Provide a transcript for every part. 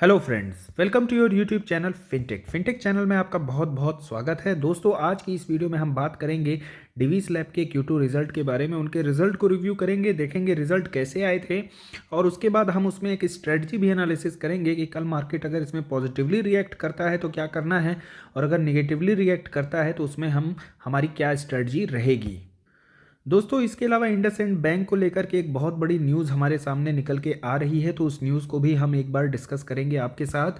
Hello friends, welcome to your YouTube channel fintech channel में आपका बहुत बहुत स्वागत है। दोस्तों, आज की इस वीडियो में हम बात करेंगे डिवीज लैब के Q2 रिजल्ट के बारे में। उनके रिजल्ट को रिव्यू करेंगे, देखेंगे रिजल्ट कैसे आए थे और उसके बाद हम उसमें एक स्ट्रेटजी भी एनालिसिस करेंगे कि कल मार्केट अगर इसमें पॉजिटिवली रिएक्ट करता है तो क्या करना है और अगर निगेटिवली रिएक्ट करता है तो उसमें हमारी क्या स्ट्रेटजी रहेगी। दोस्तों, इसके अलावा इंडसइंड बैंक को लेकर के एक बहुत बड़ी न्यूज़ हमारे सामने निकल के आ रही है, तो उस न्यूज़ को भी हम एक बार डिस्कस करेंगे आपके साथ।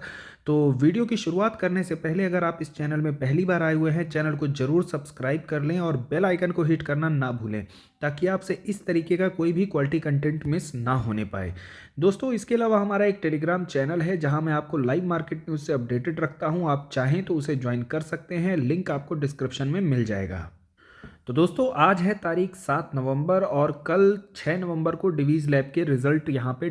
तो वीडियो की शुरुआत करने से पहले अगर आप इस चैनल में पहली बार आए हुए हैं, चैनल को जरूर सब्सक्राइब कर लें और बेल आइकन को हिट करना ना भूलें ताकि आपसे इस तरीके का कोई भी क्वालिटी कंटेंट मिस ना होने पाए। दोस्तों, इसके अलावा हमारा एक टेलीग्राम चैनल है जहां मैं आपको लाइव मार्केट न्यूज़ से अपडेटेड रखता हूं। आप चाहें तो उसे ज्वाइन कर सकते हैं, लिंक आपको डिस्क्रिप्शन में मिल जाएगा। तो दोस्तों, आज है तारीख 7 नवंबर और कल 6 नवंबर को डिवीज लैब के रिजल्ट यहाँ पे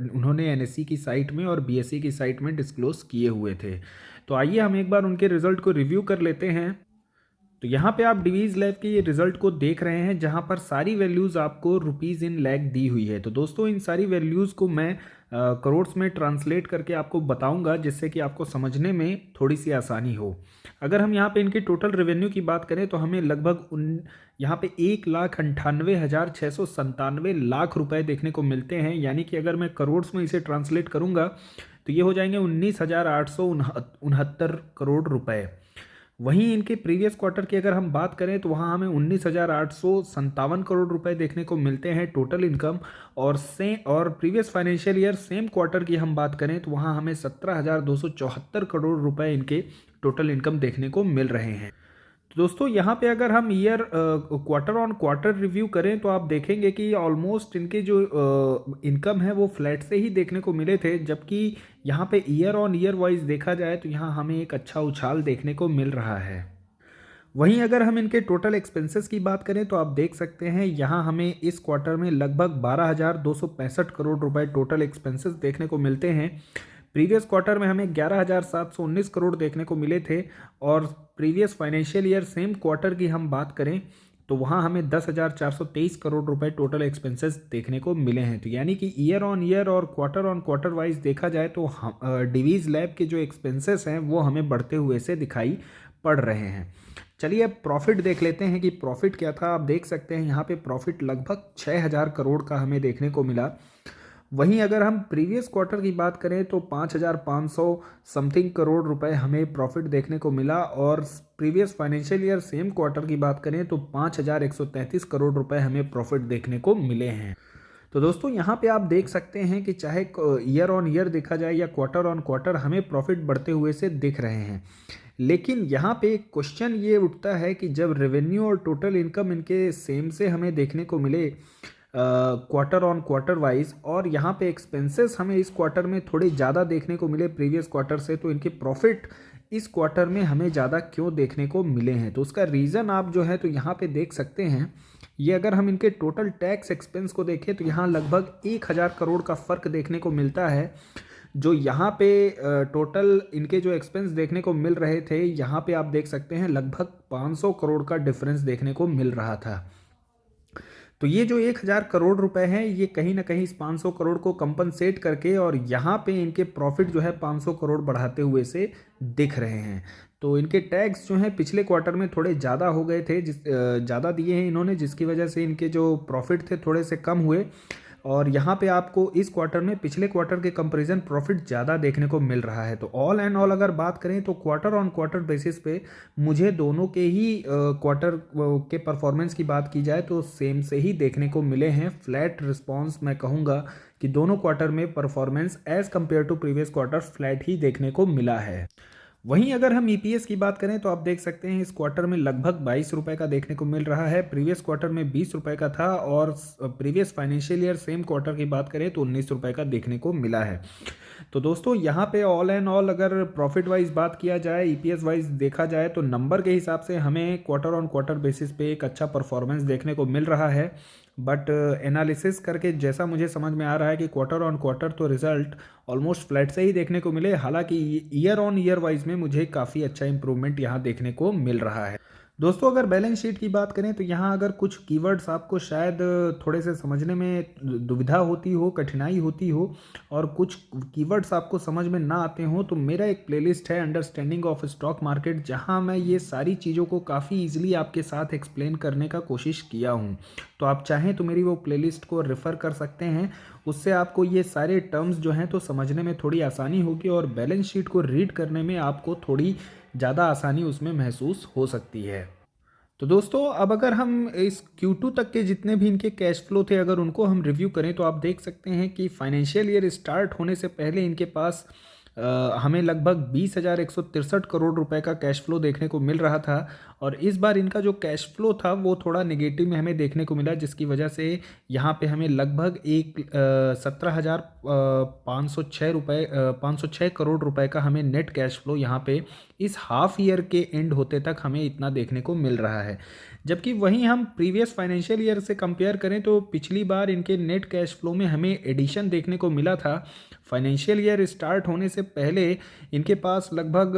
उन्होंने एनएससी की साइट में और बीएसई की साइट में डिस्क्लोज किए हुए थे। तो आइए हम एक बार उनके रिजल्ट को रिव्यू कर लेते हैं। तो यहाँ पे आप डिवीज लैब के ये रिजल्ट को देख रहे हैं जहाँ पर सारी वैल्यूज़ आपको रुपीज़ इन लैख दी हुई है। तो दोस्तों, इन सारी वैल्यूज़ को मैं करोड़्स में ट्रांसलेट करके आपको बताऊंगा जिससे कि आपको समझने में थोड़ी सी आसानी हो। अगर हम यहाँ पे इनकी टोटल रेवेन्यू की बात करें तो हमें लगभग यहाँ पे 1,98,697 लाख रुपए देखने को मिलते हैं। यानी कि अगर मैं करोड़्स में इसे ट्रांसलेट करूँगा तो ये हो जाएंगे 19,869 करोड़ रुपए। वहीं इनके प्रीवियस क्वार्टर की अगर हम बात करें तो वहाँ हमें 19,857 करोड़ रुपए देखने को मिलते हैं टोटल इनकम। और previous financial year same quarter की हम बात करें तो वहाँ हमें 17,274 करोड़ रुपए इनके टोटल इनकम देखने को मिल रहे हैं। तो दोस्तों, यहाँ पे अगर हम year quarter on quarter review करें तो आप देखेंगे कि ऑलमोस्ट इनके जो इनकम है वो फ्लैट से ही देखने को मिले थे, जबकि यहाँ पे ईयर ऑन ईयर वाइज देखा जाए तो यहाँ हमें एक अच्छा उछाल देखने को मिल रहा है। वहीं अगर हम इनके टोटल एक्सपेंसेस की बात करें तो आप देख सकते हैं यहाँ हमें इस क्वार्टर में लगभग 12,265 करोड़ रुपए टोटल एक्सपेंसेस देखने को मिलते हैं। प्रीवियस क्वार्टर में हमें 11,719 करोड़ देखने को मिले थे और previous financial year same quarter की हम बात करें तो वहाँ हमें 10,423 करोड़ रुपए टोटल एक्सपेंसेस देखने को मिले हैं। तो यानी कि ईयर ऑन ईयर और क्वार्टर ऑन क्वार्टर वाइज देखा जाए तो डिवीज लैब के जो एक्सपेंसेस हैं वो हमें बढ़ते हुए से दिखाई पड़ रहे हैं। चलिए अब प्रॉफिट देख लेते हैं कि प्रॉफिट क्या था। आप देख सकते हैं यहाँ पे प्रॉफिट लगभग 6,000 करोड़ का हमें देखने को मिला। वहीं अगर हम प्रीवियस क्वार्टर की बात करें तो 5,500 समथिंग करोड़ रुपए हमें प्रॉफिट देखने को मिला और previous financial year same quarter की बात करें तो 5,133 करोड़ रुपए हमें प्रॉफिट देखने को मिले हैं। तो दोस्तों, यहाँ पे आप देख सकते हैं कि चाहे ईयर ऑन ईयर देखा जाए या क्वार्टर ऑन क्वार्टर हमें प्रॉफिट बढ़ते हुए से दिख रहे हैं। लेकिन यहाँ पे एक क्वेश्चन ये उठता है कि जब रेवेन्यू और टोटल इनकम इनके सेम से हमें देखने को मिले क्वार्टर ऑन क्वार्टर वाइज और यहाँ पे एक्सपेंसेस हमें इस क्वार्टर में थोड़े ज़्यादा देखने को मिले प्रीवियस क्वार्टर से, तो इनके प्रॉफिट इस क्वार्टर में हमें ज़्यादा क्यों देखने को मिले हैं। तो उसका रीज़न आप जो है तो यहाँ पे देख सकते हैं। ये अगर हम इनके टोटल टैक्स एक्सपेंस को देखें तो यहाँ लगभग 1,000 करोड़ का फ़र्क देखने को मिलता है। जो यहाँ पे टोटल इनके जो एक्सपेंस देखने को मिल रहे थे, यहाँ पे आप देख सकते हैं लगभग 500 करोड़ का डिफरेंस देखने को मिल रहा था। तो ये जो 1,000 करोड़ रुपए हैं ये कहीं ना कहीं इस 500 करोड़ को कंपनसेट करके और यहाँ पे इनके प्रॉफिट जो है 500 करोड़ बढ़ाते हुए से दिख रहे हैं। तो इनके टैक्स जो हैं पिछले क्वार्टर में थोड़े ज़्यादा हो गए थे, ज़्यादा दिए हैं इन्होंने, जिसकी वजह से इनके जो प्रॉफिट थे थोड़े से कम हुए और यहाँ पे आपको इस क्वार्टर में पिछले क्वार्टर के कंपैरिजन प्रॉफिट ज़्यादा देखने को मिल रहा है। तो ऑल एंड ऑल अगर बात करें तो क्वार्टर ऑन क्वार्टर बेसिस पे मुझे दोनों के ही क्वार्टर के परफॉर्मेंस की बात की जाए तो सेम से ही देखने को मिले हैं। फ्लैट रिस्पॉन्स मैं कहूँगा कि दोनों क्वार्टर में performance as compared to previous quarter flat ही देखने को मिला है। वहीं अगर हम ईपीएस की बात करें तो आप देख सकते हैं इस क्वार्टर में लगभग 22 रुपए का देखने को मिल रहा है। प्रीवियस क्वार्टर में 20 रुपए का था और previous financial year same quarter की बात करें तो 19 रुपए का देखने को मिला है। तो दोस्तों, यहाँ पे ऑल एंड ऑल अगर प्रॉफिट वाइज बात किया जाए, ईपीएस वाइज देखा जाए तो नंबर के हिसाब से हमें क्वार्टर ऑन क्वार्टर बेसिस पे एक अच्छा परफॉर्मेंस देखने को मिल रहा है। बट एनालिसिस करके जैसा मुझे समझ में आ रहा है कि क्वार्टर ऑन क्वार्टर तो रिजल्ट ऑलमोस्ट फ्लैट से ही देखने को मिले। हालांकि ईयर ऑन ईयर वाइज में मुझे काफ़ी अच्छा इंप्रूवमेंट यहाँ देखने को मिल रहा है। दोस्तों अगर बैलेंस शीट की बात करें तो यहाँ अगर कुछ कीवर्ड्स आपको शायद थोड़े से समझने में दुविधा होती हो, कठिनाई होती हो और कुछ कीवर्ड्स आपको समझ में ना आते हो, तो मेरा एक प्लेलिस्ट है अंडरस्टैंडिंग ऑफ स्टॉक मार्केट, जहाँ मैं ये सारी चीज़ों को काफ़ी ईजिली आपके साथ एक्सप्लेन करने का कोशिश किया हूँ। तो आप चाहें तो मेरी वो प्लेलिस्ट को रेफ़र कर सकते हैं। उससे आपको ये सारे टर्म्स जो हैं तो समझने में थोड़ी आसानी होगी और बैलेंस शीट को रीड करने में आपको थोड़ी ज़्यादा आसानी उसमें महसूस हो सकती है। तो दोस्तों अब अगर हम इस Q2 तक के जितने भी इनके कैश फ्लो थे अगर उनको हम रिव्यू करें तो आप देख सकते हैं कि फाइनेंशियल ईयर स्टार्ट होने से पहले इनके पास हमें लगभग 20,163 करोड़ रुपए का कैश फ्लो देखने को मिल रहा था और इस बार इनका जो कैश फ्लो था वो थोड़ा नेगेटिव में हमें देखने को मिला, जिसकी वजह से यहाँ पे हमें लगभग 506 करोड़ रुपए का हमें नेट कैश फ्लो यहाँ पे इस हाफ ईयर के एंड होते तक हमें इतना देखने को मिल रहा है। जबकि वहीं हम प्रीवियस फाइनेंशियल ईयर से कंपेयर करें तो पिछली बार इनके नेट कैश फ्लो में हमें एडिशन देखने को मिला था। फाइनेंशियल ईयर स्टार्ट होने से पहले इनके पास लगभग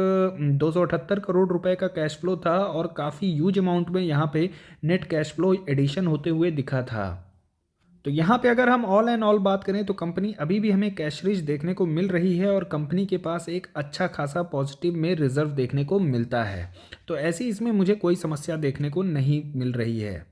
278 करोड़ रुपए का कैश फ्लो था और काफ़ी ह्यूज अमाउंट में यहाँ पे नेट कैश फ्लो एडिशन होते हुए दिखा था। तो यहाँ पे अगर हम ऑल एंड ऑल बात करें तो कंपनी अभी भी हमें कैश रिच देखने को मिल रही है और कंपनी के पास एक अच्छा खासा पॉजिटिव में रिजर्व देखने को मिलता है। तो ऐसी इसमें मुझे कोई समस्या देखने को नहीं मिल रही है।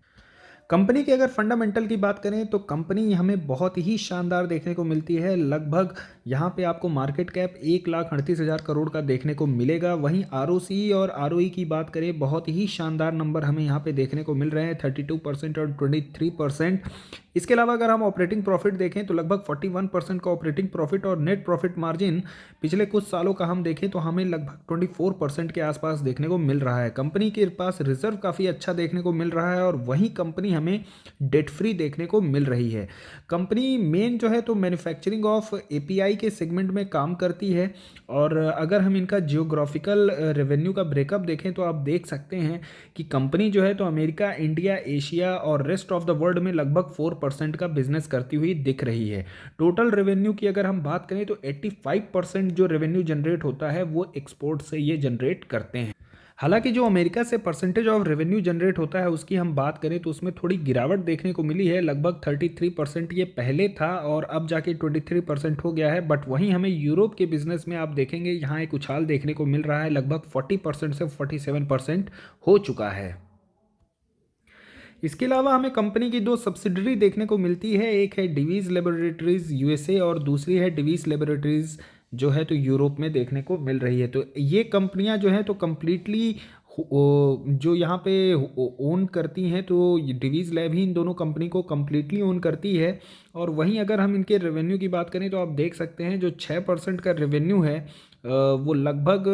कंपनी के अगर फंडामेंटल की बात करें तो कंपनी हमें बहुत ही शानदार देखने को मिलती है। लगभग यहाँ पे आपको मार्केट कैप 1,38,000 करोड़ का देखने को मिलेगा। वहीं आरओसी और आरओई की बात करें बहुत ही शानदार नंबर हमें यहाँ पे देखने को मिल रहे हैं 32% और 23%। इसके अलावा अगर हम ऑपरेटिंग प्रॉफिट देखें तो लगभग 41% का ऑपरेटिंग प्रॉफिट और नेट प्रॉफिट मार्जिन पिछले कुछ सालों का हम देखें तो हमें लगभग 24% के आसपास देखने को मिल रहा है। कंपनी के पास रिजर्व काफ़ी अच्छा देखने को मिल रहा है और वहीं कंपनी हमें डेट फ्री देखने को मिल रही है। कंपनी मेन जो है तो मैन्युफैक्चरिंग ऑफ एपीआई के सेगमेंट में काम करती है और अगर हम इनका जियोग्राफिकल रेवेन्यू का ब्रेकअप देखें तो आप देख सकते हैं कि कंपनी जो है तो अमेरिका, इंडिया, एशिया और रेस्ट ऑफ द वर्ल्ड में लगभग 4% का बिजनेस करती हुई दिख रही है। टोटल रेवेन्यू की अगर हम बात करें तो 85% जो रेवेन्यू जनरेट होता है वो एक्सपोर्ट से ये जनरेट करते हैं। हालांकि जो अमेरिका से परसेंटेज ऑफ रेवेन्यू जनरेट होता है उसकी हम बात करें तो उसमें थोड़ी गिरावट देखने को मिली है। लगभग 33% ये पहले था और अब जाके 23% हो गया है। बट वहीं हमें यूरोप के बिजनेस में आप देखेंगे यहाँ एक उछाल देखने को मिल रहा है, लगभग 40% से 47% हो चुका है। इसके अलावा हमें कंपनी की दो सब्सिडरी देखने को मिलती है, एक है डिवीज़ लेबोरेटरीज यूएसए और दूसरी है डिवीज़ लेबोरेटरीज जो है तो यूरोप में देखने को मिल रही है। तो ये कंपनियां जो हैं तो कम्प्लीटली जो यहाँ पे ओन करती हैं, तो डिवीज़ लैब ही इन दोनों कंपनी को कम्प्लीटली ओन करती है। और वहीं अगर हम इनके रेवेन्यू की बात करें तो आप देख सकते हैं जो 6% का रेवेन्यू है वो लगभग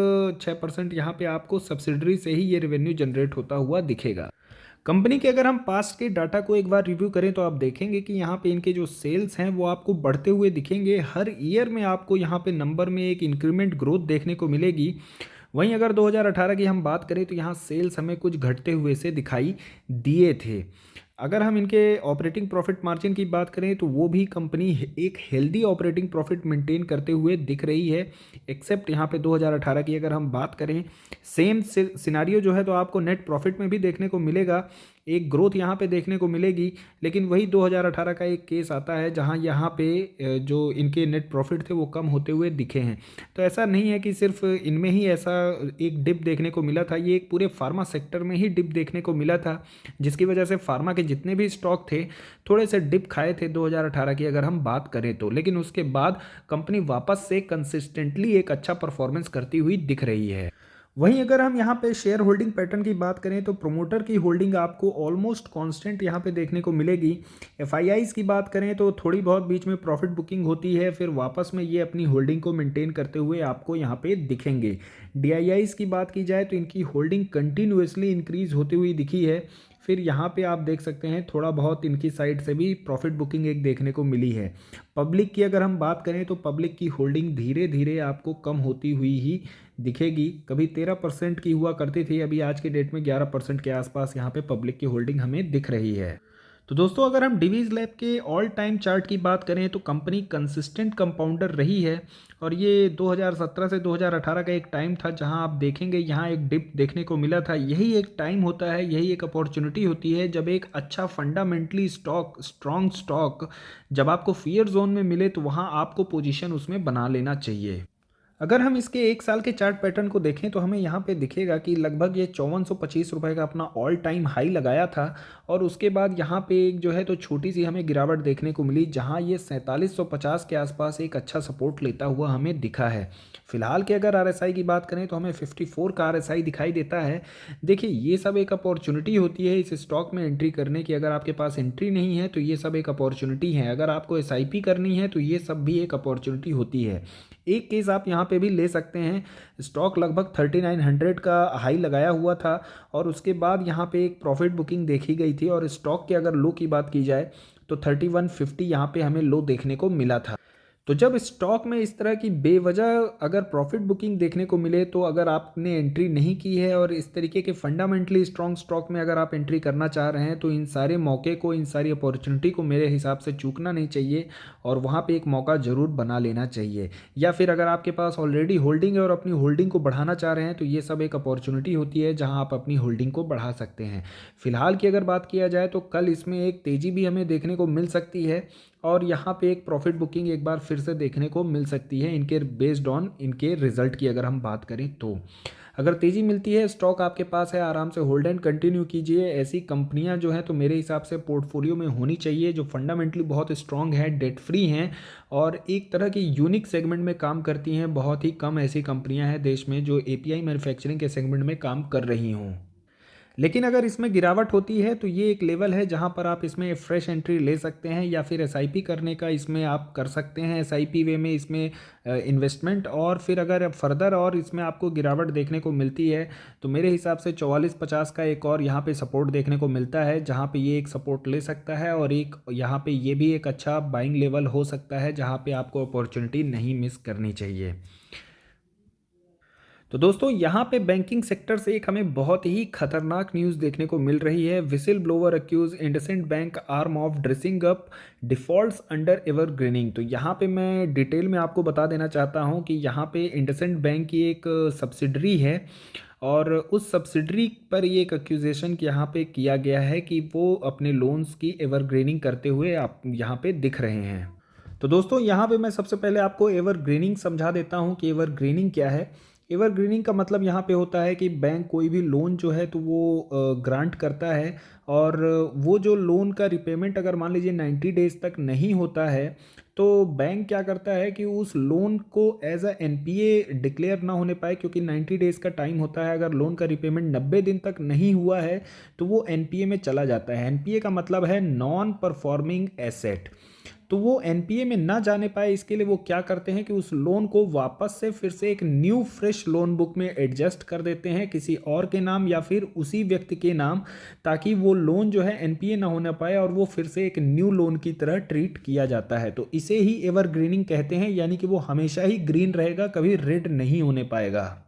6% यहाँ पे आपको सब्सिडरी से ही ये रेवेन्यू जनरेट होता हुआ दिखेगा। कंपनी के अगर हम पास्ट के डाटा को एक बार रिव्यू करें तो आप देखेंगे कि यहाँ पे इनके जो सेल्स हैं वो आपको बढ़ते हुए दिखेंगे। हर ईयर में आपको यहाँ पे नंबर में एक इंक्रीमेंट ग्रोथ देखने को मिलेगी। वहीं अगर 2018 की हम बात करें तो यहाँ सेल्स हमें कुछ घटते हुए से दिखाई दिए थे। अगर हम इनके ऑपरेटिंग प्रॉफिट मार्जिन की बात करें तो वो भी कंपनी एक हेल्दी ऑपरेटिंग प्रॉफिट मेंटेन करते हुए दिख रही है। एक्सेप्ट यहाँ पे 2018 की अगर हम बात करें, सेम सिनारियो जो है तो आपको नेट प्रॉफिट में भी देखने को मिलेगा, एक ग्रोथ यहाँ पे देखने को मिलेगी। लेकिन वही 2018 का एक केस आता है जहाँ यहाँ पे जो इनके नेट प्रॉफिट थे वो कम होते हुए दिखे हैं। तो ऐसा नहीं है कि सिर्फ इनमें ही ऐसा एक डिप देखने को मिला था, ये एक पूरे फार्मा सेक्टर में ही डिप देखने को मिला था, जिसकी वजह से फार्मा के जितने भी स्टॉक थे थोड़े से डिप खाए थे 2018 की अगर हम बात करें तो। लेकिन उसके बाद कंपनी वापस से कंसिस्टेंटली एक अच्छा परफॉर्मेंस करती हुई दिख रही है। वहीं अगर हम यहाँ पे शेयर होल्डिंग पैटर्न की बात करें तो प्रोमोटर की होल्डिंग आपको ऑलमोस्ट कांस्टेंट यहाँ पे देखने को मिलेगी। एफआईआईज की बात करें तो थोड़ी बहुत बीच में प्रॉफिट बुकिंग होती है, फिर वापस में ये अपनी होल्डिंग को मेंटेन करते हुए आपको यहाँ पे दिखेंगे। डीआईआईज की बात की जाए तो इनकी होल्डिंग कंटिन्यूसली इंक्रीज होती हुई दिखी है। फिर यहाँ पे आप देख सकते हैं थोड़ा बहुत इनकी साइड से भी प्रॉफिट बुकिंग एक देखने को मिली है। पब्लिक की अगर हम बात करें तो पब्लिक की होल्डिंग धीरे धीरे आपको कम होती हुई ही दिखेगी। कभी 13% की हुआ करती थी, अभी आज के डेट में 11% के आसपास यहाँ पे पब्लिक की होल्डिंग हमें दिख रही है। तो दोस्तों अगर हम डिवीज़ लैब के ऑल टाइम चार्ट की बात करें तो कंपनी कंसिस्टेंट कंपाउंडर रही है और ये 2017 से 2018 का एक टाइम था जहां आप देखेंगे यहाँ एक डिप देखने को मिला था। यही एक टाइम होता है, यही एक अपॉर्चुनिटी होती है जब एक अच्छा फंडामेंटली स्ट्रॉन्ग स्टॉक जब आपको फियर जोन में मिले तो वहाँ आपको पोजीशन उसमें बना लेना चाहिए। अगर हम इसके एक साल के चार्ट पैटर्न को देखें तो हमें यहाँ पे दिखेगा कि लगभग ये 5425 रुपये का अपना ऑल टाइम हाई लगाया था और उसके बाद यहाँ पे एक जो है तो छोटी सी हमें गिरावट देखने को मिली जहाँ ये 4750 के आसपास एक अच्छा सपोर्ट लेता हुआ हमें दिखा है। फिलहाल के अगर आरएसआई की बात करें तो हमें 54 का आरएसआई दिखाई देता है। देखिए ये सब एक अपॉर्चुनिटी होती है इस स्टॉक में एंट्री करने की। अगर आपके पास एंट्री नहीं है तो ये सब एक अपॉर्चुनिटी है, अगर आपको एसआईपी करनी है तो ये सब भी एक अपॉर्चुनिटी होती है। एक केस आप यहाँ पे भी ले सकते हैं, स्टॉक लगभग 3900 का हाई लगाया हुआ था और उसके बाद यहाँ पे एक प्रॉफिट बुकिंग देखी गई थी और स्टॉक के अगर लो की बात की जाए तो 3150 यहाँ पे हमें लो देखने को मिला था। तो जब स्टॉक में इस तरह की बेवजह अगर प्रॉफिट बुकिंग देखने को मिले तो अगर आपने एंट्री नहीं की है और इस तरीके के फंडामेंटली स्ट्रॉन्ग स्टॉक में अगर आप एंट्री करना चाह रहे हैं तो इन सारे मौके को, इन सारी अपॉर्चुनिटी को मेरे हिसाब से चूकना नहीं चाहिए और वहाँ पे एक मौका ज़रूर बना लेना चाहिए। या फिर अगर आपके पास ऑलरेडी होल्डिंग है और अपनी होल्डिंग को बढ़ाना चाह रहे हैं तो ये सब एक अपॉर्चुनिटी होती है जहाँ आप अपनी होल्डिंग को बढ़ा सकते हैं। फिलहाल की अगर बात किया जाए तो कल इसमें एक तेज़ी भी हमें देखने को मिल सकती है और यहाँ पे एक प्रॉफिट बुकिंग एक बार फिर से देखने को मिल सकती है इनके बेस्ड ऑन इनके रिजल्ट की अगर हम बात करें तो। अगर तेज़ी मिलती है, स्टॉक आपके पास है, आराम से होल्ड एंड कंटिन्यू कीजिए। ऐसी कंपनियां जो हैं तो मेरे हिसाब से पोर्टफोलियो में होनी चाहिए जो फंडामेंटली बहुत स्ट्रांग है, डेट फ्री हैं और एक तरह की यूनिक सेगमेंट में काम करती हैं। बहुत ही कम ऐसी कंपनियां हैं देश में जो एपीआई मैन्युफैक्चरिंग के सेगमेंट में काम कर रही हों। लेकिन अगर इसमें गिरावट होती है तो ये एक लेवल है जहां पर आप इसमें फ्रेश एंट्री ले सकते हैं या फिर एसआईपी करने का इसमें आप कर सकते हैं, एसआईपी वे में इसमें इन्वेस्टमेंट। और फिर अगर फर्दर और इसमें आपको गिरावट देखने को मिलती है तो मेरे हिसाब से 4450 का एक और यहाँ पे सपोर्ट देखने को मिलता है जहाँ पे ये एक सपोर्ट ले सकता है और एक यहाँ पे ये भी एक अच्छा बाइंग लेवल हो सकता है जहाँ पे आपको अपॉर्चुनिटी नहीं मिस करनी चाहिए। तो दोस्तों यहाँ पे बैंकिंग सेक्टर से एक हमें बहुत ही खतरनाक न्यूज़ देखने को मिल रही है। Whistle blower accuse IndusInd bank arm of dressing up defaults under evergreening. तो यहाँ पे मैं डिटेल में आपको बता देना चाहता हूँ कि यहाँ पे इंडसेंड बैंक की एक सब्सिडरी है और उस सब्सिडरी पर ये एक एक्यूजेशन यहाँ पे किया गया है कि वो अपने लोन्स की एवरग्रीनिंग करते हुए आप यहाँ पे दिख रहे हैं। तो दोस्तों यहाँ पे मैं सबसे पहले आपको एवरग्रीनिंग समझा देता हूँ कि एवरग्रीनिंग क्या है। एवरग्रीनिंग का मतलब यहाँ पे होता है कि बैंक कोई भी लोन जो है तो वो ग्रांट करता है और वो जो लोन का रिपेमेंट अगर मान लीजिए 90 डेज तक नहीं होता है तो बैंक क्या करता है कि उस लोन को एज अ एनपीए डिक्लेयर ना होने पाए, क्योंकि 90 डेज का टाइम होता है। अगर लोन का रिपेमेंट 90 दिन तक नहीं हुआ है तो वो एनपीए में चला जाता है। एनपीए का मतलब है नॉन परफॉर्मिंग एसेट। तो वो एनपीए में ना जाने पाए इसके लिए वो क्या करते हैं कि उस लोन को वापस से फिर से एक न्यू फ्रेश लोन बुक में एडजस्ट कर देते हैं किसी और के नाम या फिर उसी व्यक्ति के नाम, ताकि वो लोन जो है एनपीए ना होना पाए और वो फिर से एक न्यू लोन की तरह ट्रीट किया जाता है। तो इसे ही एवरग्रीनिंग कहते हैं, यानी कि वो हमेशा ही ग्रीन रहेगा, कभी रेड नहीं होने पाएगा।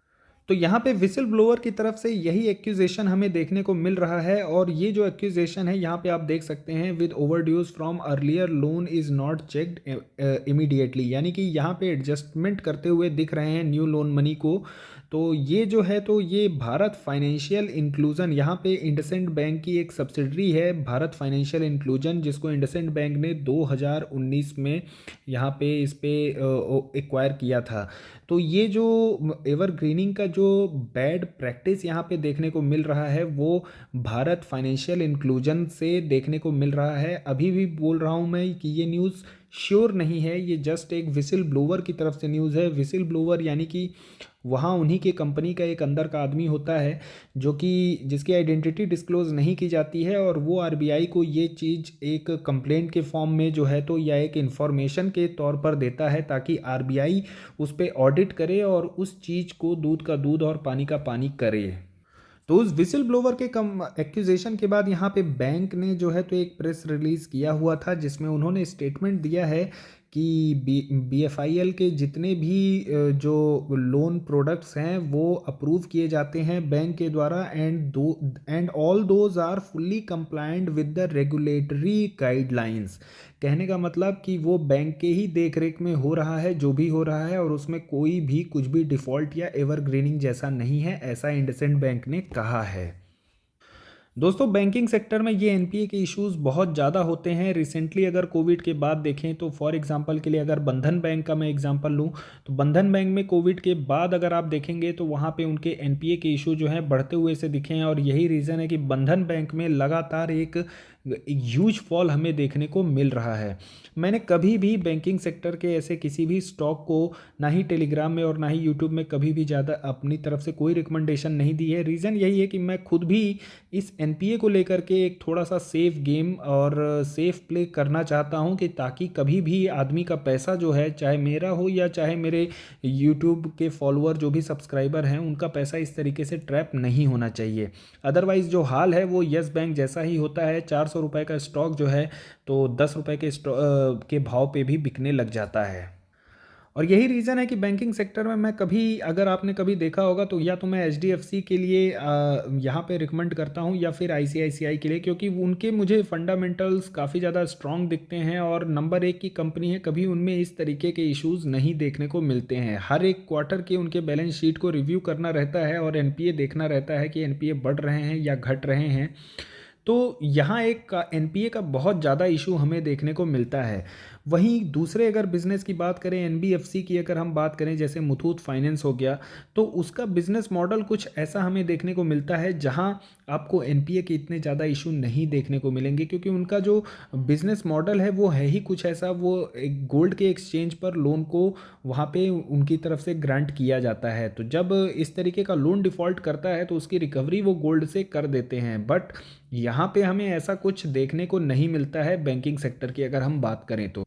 तो यहाँ पे विसिल ब्लोअर की तरफ से यही एक्यूजेशन हमें देखने को मिल रहा है और ये जो एक्यूजेशन है यहाँ पे आप देख सकते हैं with overdues from earlier loan is not checked immediately, यानी कि यहाँ पे एडजस्टमेंट करते हुए दिख रहे हैं न्यू लोन मनी को। तो ये जो है तो ये भारत फाइनेंशियल इंक्लूजन, यहाँ पे इंडसेंड बैंक की एक सब्सिडरी है भारत फाइनेंशियल इंक्लूजन, जिसको इंडसेंड बैंक ने 2019 में यहाँ पे इस पे एक्वायर किया था। तो ये जो एवरग्रीनिंग का जो बैड प्रैक्टिस यहाँ पे देखने को मिल रहा है वो भारत फाइनेंशियल इंक्लूजन से देखने को मिल रहा है। अभी भी बोल रहा हूँ मैं कि ये न्यूज़ श्योर नहीं है, ये जस्ट एक विसिल ब्लोअर की तरफ से न्यूज़ है। विसिल ब्लोअर यानी कि वहाँ उन्हीं के कंपनी का एक अंदर का आदमी होता है जो कि जिसकी आइडेंटिटी डिस्क्लोज नहीं की जाती है और वो आरबीआई को ये चीज़ एक कंप्लेंट के फॉर्म में जो है तो या एक इन्फॉर्मेशन के तौर पर देता है ताकि आरबीआई उस पर ऑडिट करे और उस चीज़ को दूध का दूध और पानी का पानी करे। तो उस विसिल ब्लोवर के कम एक्यूजेशन के बाद यहाँ पे बैंक ने जो है तो एक प्रेस रिलीज़ किया हुआ था जिसमें उन्होंने स्टेटमेंट दिया है कि BFIL के जितने भी जो लोन प्रोडक्ट्स हैं वो अप्रूव किए जाते हैं बैंक के द्वारा, and all those are fully compliant with the regulatory guidelines. कहने का मतलब कि वो बैंक के ही देख रेख में हो रहा है जो भी हो रहा है, और उसमें कोई भी कुछ भी डिफ़ॉल्ट या एवरग्रीनिंग जैसा नहीं है, ऐसा इंडसइंड बैंक ने कहा है। दोस्तों, बैंकिंग सेक्टर में ये एनपीए के इश्यूज़ बहुत ज़्यादा होते हैं। रिसेंटली अगर कोविड के बाद देखें तो फॉर एग्जांपल के लिए अगर बंधन बैंक का मैं एग्जांपल लूँ, तो बंधन बैंक में कोविड के बाद अगर आप देखेंगे तो वहाँ पे उनके एनपीए के इशू जो हैं बढ़ते हुए से दिखे हैं, और यही रीज़न है कि बंधन बैंक में लगातार एक ह्यूज फॉल हमें देखने को मिल रहा है। मैंने कभी भी बैंकिंग सेक्टर के ऐसे किसी भी स्टॉक को ना ही टेलीग्राम में और ना ही यूट्यूब में कभी भी ज़्यादा अपनी तरफ से कोई रिकमेंडेशन नहीं दी है। रीज़न यही है कि मैं खुद भी इस एनपीए को लेकर के एक थोड़ा सा सेफ गेम और सेफ प्ले करना चाहता हूं, कि ताकि कभी भी आदमी का पैसा जो है, चाहे मेरा हो या चाहे मेरे यूट्यूब के फॉलोअर जो भी सब्सक्राइबर हैं, उनका पैसा इस तरीके से ट्रैप नहीं होना चाहिए। अदरवाइज़ जो हाल है वो यस बैंक जैसा ही होता है। 400 रुपये का स्टॉक जो है तो 10 रुपये के भाव पे भी बिकने लग जाता है। और यही रीज़न है कि बैंकिंग सेक्टर में मैं कभी, अगर आपने कभी देखा होगा तो या तो मैं एचडीएफसी के लिए यहाँ पे रिकमेंड करता हूँ या फिर आईसीआईसीआई के लिए, क्योंकि उनके मुझे फंडामेंटल्स काफ़ी ज़्यादा स्ट्रॉन्ग दिखते हैं और नंबर 1 की कंपनी है। कभी उनमें इस तरीके के इश्यूज़ नहीं देखने को मिलते हैं। हर एक क्वार्टर के उनके बैलेंस शीट को रिव्यू करना रहता है और एनपीए देखना रहता है कि एनपीए बढ़ रहे हैं या घट रहे हैं। तो यहाँ एक एनपीए का बहुत ज़्यादा इशू हमें देखने को मिलता है। वहीं दूसरे अगर बिज़नेस की बात करें, एनबीएफसी की अगर हम बात करें, जैसे मुथूट फाइनेंस हो गया, तो उसका बिज़नेस मॉडल कुछ ऐसा हमें देखने को मिलता है जहाँ आपको एनपीए के इतने ज़्यादा इशू नहीं देखने को मिलेंगे, क्योंकि उनका जो बिज़नेस मॉडल है वो है ही कुछ ऐसा। वो एक गोल्ड के एक्सचेंज पर लोन को वहाँ पे उनकी तरफ से ग्रांट किया जाता है। तो जब इस तरीके का लोन डिफ़ॉल्ट करता है तो उसकी रिकवरी वो गोल्ड से कर देते हैं। बट यहाँ पे हमें ऐसा कुछ देखने को नहीं मिलता है बैंकिंग सेक्टर की अगर हम बात करें तो।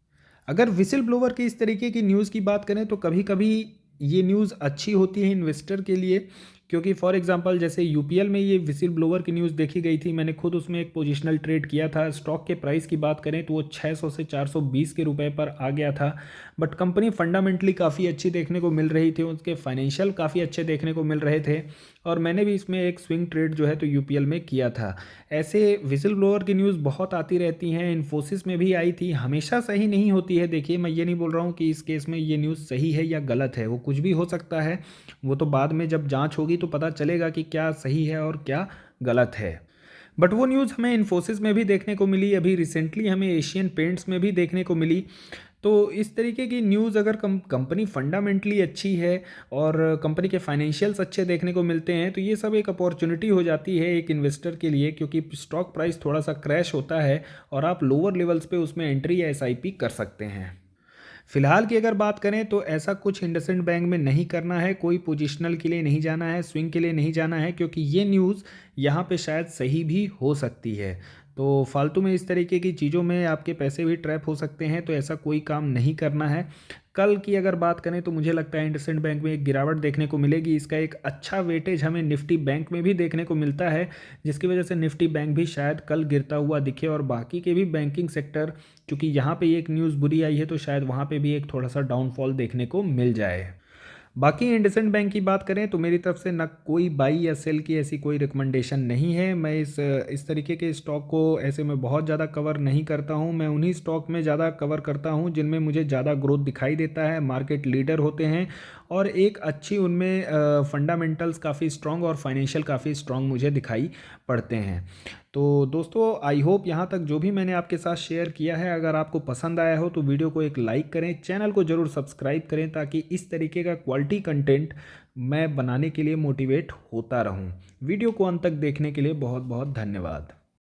अगर विसिल ब्लोवर की इस तरीके की न्यूज़ की बात करें तो कभी कभी ये न्यूज़ अच्छी होती है इन्वेस्टर के लिए, क्योंकि फॉर एग्जांपल जैसे यूपीएल में ये विसिल ब्लोवर की न्यूज़ देखी गई थी। मैंने खुद उसमें एक पोजिशनल ट्रेड किया था। स्टॉक के प्राइस की बात करें तो वो 600 से 420 के रुपए पर आ गया था। बट कंपनी फंडामेंटली काफ़ी अच्छी देखने को मिल रही थी, उसके फाइनेंशियल काफ़ी अच्छे देखने को मिल रहे थे, और मैंने भी इसमें एक स्विंग ट्रेड जो है तो यूपीएल में किया था। ऐसे विसिल ब्लोअर की न्यूज़ बहुत आती रहती हैं। इन्फोसिस में भी आई थी, हमेशा सही नहीं होती है। देखिए, मैं ये नहीं बोल रहा हूँ कि इस केस में ये न्यूज़ सही है या गलत है, वो कुछ भी हो सकता है। वो तो बाद में जब जांच होगी तो पता चलेगा कि क्या सही है और क्या गलत है। बट वो न्यूज़ हमें इन्फोसिस में भी देखने को मिली, अभी रिसेंटली हमें एशियन पेंट्स में भी देखने को मिली। तो इस तरीके की न्यूज़ अगर कंपनी फंडामेंटली अच्छी है और कंपनी के फाइनेंशियल्स अच्छे देखने को मिलते हैं, तो ये सब एक अपॉर्चुनिटी हो जाती है एक इन्वेस्टर के लिए, क्योंकि स्टॉक प्राइस थोड़ा सा क्रैश होता है और आप लोअर लेवल्स पे उसमें एंट्री या एसआईपी कर सकते हैं। फिलहाल की अगर बात करें तो ऐसा कुछ इंडसइंड बैंक में नहीं करना है, कोई पोजिशनल के लिए नहीं जाना है, स्विंग के लिए नहीं जाना है, क्योंकि ये न्यूज़ यहाँ पे शायद सही भी हो सकती है। तो फालतू में इस तरीके की चीज़ों में आपके पैसे भी ट्रैप हो सकते हैं, तो ऐसा कोई काम नहीं करना है। कल की अगर बात करें तो मुझे लगता है इंडसइंड बैंक में एक गिरावट देखने को मिलेगी। इसका एक अच्छा वेटेज हमें निफ्टी बैंक में भी देखने को मिलता है, जिसकी वजह से निफ्टी बैंक भी शायद कल गिरता हुआ दिखे, और बाकी के भी बैंकिंग सेक्टर, क्योंकि यहाँ पे एक न्यूज़ बुरी आई है तो शायद वहाँ पे भी एक थोड़ा सा डाउनफॉल देखने को मिल जाए। बाकी इंडसइंड बैंक की बात करें तो मेरी तरफ से न कोई बाई या सेल की ऐसी कोई रिकमेंडेशन नहीं है। मैं इस तरीके के स्टॉक को ऐसे में बहुत ज़्यादा कवर नहीं करता हूं। मैं उन्हीं स्टॉक में ज़्यादा कवर करता हूं जिनमें मुझे ज़्यादा ग्रोथ दिखाई देता है, मार्केट लीडर होते हैं, और एक अच्छी उनमें फंडामेंटल्स काफ़ी स्ट्रॉन्ग और फाइनेंशियल काफ़ी स्ट्रॉन्ग मुझे दिखाई पड़ते हैं। तो दोस्तों, आई होप यहाँ तक जो भी मैंने आपके साथ शेयर किया है, अगर आपको पसंद आया हो तो वीडियो को एक लाइक करें, चैनल को ज़रूर सब्सक्राइब करें, ताकि इस तरीके का क्वालिटी कंटेंट मैं बनाने के लिए मोटिवेट होता रहूँ। वीडियो को अंत तक देखने के लिए बहुत बहुत धन्यवाद।